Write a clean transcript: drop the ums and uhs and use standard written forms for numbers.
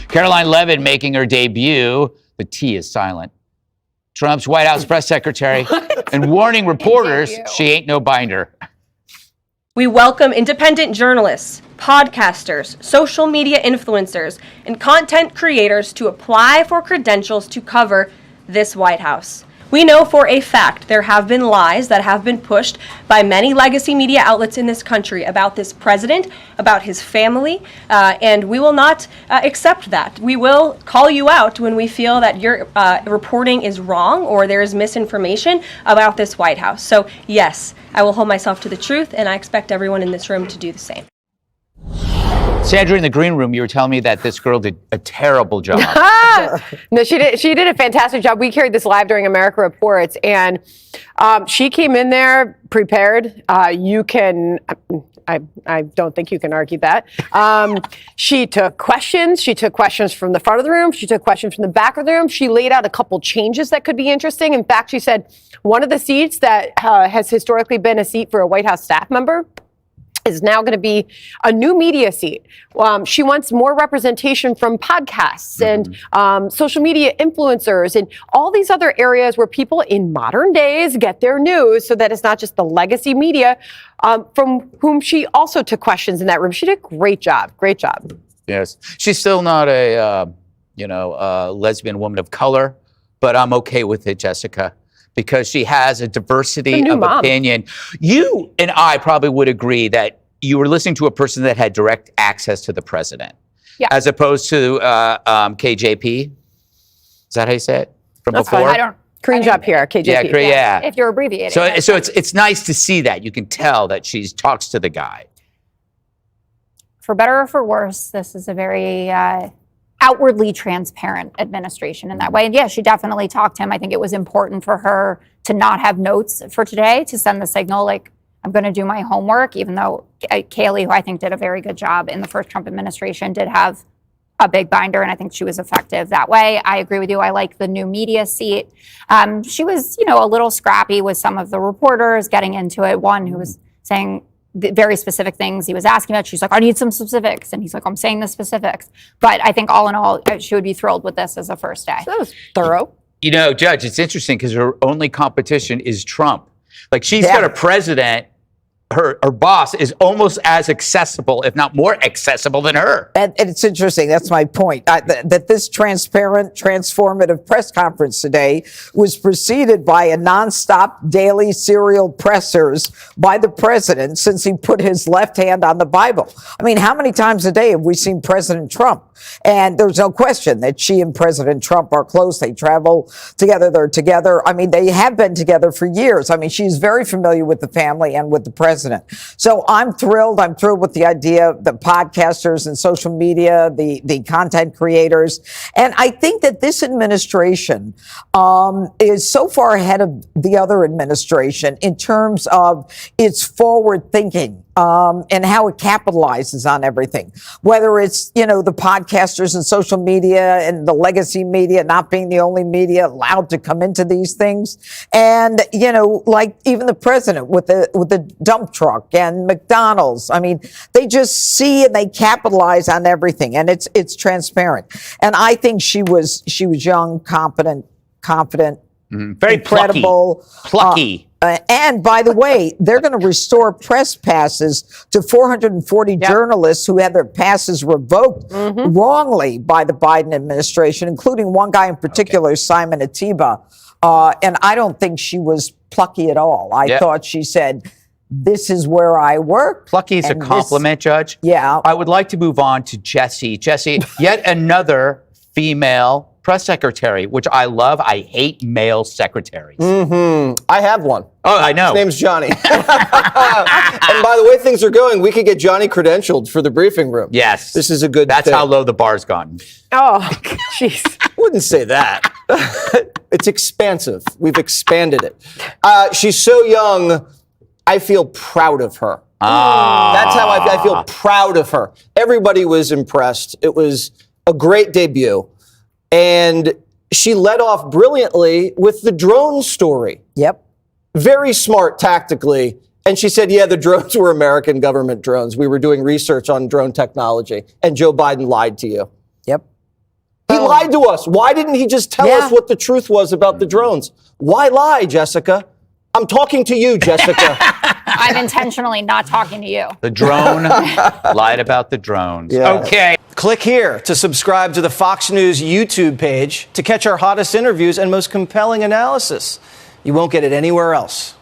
Karoline Leavitt making her debut. The T is silent. Trump's White House press secretary and warning reporters she ain't no binder. We welcome independent journalists, podcasters, social media influencers, and content creators to apply for credentials to cover this White House. We know for a fact there have been lies that have been pushed by many legacy media outlets in this country about this president, about his family, and we will not accept that. We will call you out when we feel that your reporting is wrong or there is misinformation about this White House. So yes, I will hold myself to the truth, and I expect everyone in this room to do the same. Sandra, in the green room, you were telling me that this girl did a terrible job. No, she did a fantastic job. We carried this live during America Reports, and she came in there prepared. I don't think you can argue that. She took questions. She took questions from the front of the room. She took questions from the back of the room. She laid out a couple changes that could be interesting. In fact, she said one of the seats that has historically been a seat for a White House staff member is now going to be a new media seat. She wants more representation from podcasts and social media influencers and all these other areas where people in modern days get their news, so that it's not just the legacy media from whom she also took questions in that room. She did a great job. Great job. Yes. She's still not a lesbian woman of color, but I'm okay with it, Jessica, because she has a diversity of opinion. You and I probably would agree that you were listening to a person that had direct access to the president, as opposed to KJP. Is that how you say it? From That's before? fine. I don't. Cringe up here, KJP. Yeah. If you're abbreviating. So it's nice to see that. You can tell that she talks to the guy. For better or for worse, this is a very outwardly transparent administration in that way. And yeah, she definitely talked to him. I think it was important for her to not have notes for today, to send the signal like, I'm going to do my homework, even though Kayleigh, who I think did a very good job in the first Trump administration, did have a big binder, and I think she was effective that way. I agree with you. I like the new media seat. She was, a little scrappy with some of the reporters getting into it. One who was saying very specific things he was asking about. She's like, I need some specifics. And he's like, I'm saying the specifics. But I think all in all, she would be thrilled with this as a first day. So that was thorough. Judge, it's interesting because her only competition is Trump. Like, she's got a president. Her boss is almost as accessible, if not more accessible than her. And it's interesting. That's my point. That this transparent, transformative press conference today was preceded by a nonstop daily serial pressers by the president since he put his left hand on the Bible. I mean, how many times a day have we seen President Trump? And there's no question that she and President Trump are close. They travel together. They're together. I mean, they have been together for years. I mean, she's very familiar with the family and with the president. So I'm thrilled. I'm thrilled with the idea of the podcasters and social media, the content creators. And I think that this administration is so far ahead of the other administration in terms of its forward thinking. And how it capitalizes on everything, whether it's, the podcasters and social media and the legacy media not being the only media allowed to come into these things. And, like even the president with the dump truck and McDonald's. I mean, they just see and they capitalize on everything, and it's transparent. And I think she was young, confident, very incredible, plucky. And by the way, they're going to restore press passes to 440 journalists who had their passes revoked wrongly by the Biden administration, including one guy in particular, Simon Atiba. And I don't think she was plucky at all. I thought she said, this is where I work. Plucky is a compliment, Judge. Yeah. I would like to move on to Jessie. Jessie, yet another female press secretary, which I love. I hate male secretaries. I have one. Oh, I know. His name's Johnny. And by the way things are going, we could get Johnny credentialed for the briefing room. Yes. This is a good That's thing. how low the bar's gone. Oh, jeez. I wouldn't say that. It's expansive. We've expanded it. She's so young, I feel proud of her. That's how I feel proud of her. Everybody was impressed. It was a great debut. And she led off brilliantly with the drone story. Yep. Very smart tactically. And she said, the drones were American government drones. We were doing research on drone technology. And Joe Biden lied to you. Yep. lied to us. Why didn't he just tell us what the truth was about the drones? Why lie, Jessica? I'm talking to you, Jessica. I'm intentionally not talking to you. The drone lied about the drones. Yeah. Okay. Click here to subscribe to the Fox News YouTube page to catch our hottest interviews and most compelling analysis. You won't get it anywhere else.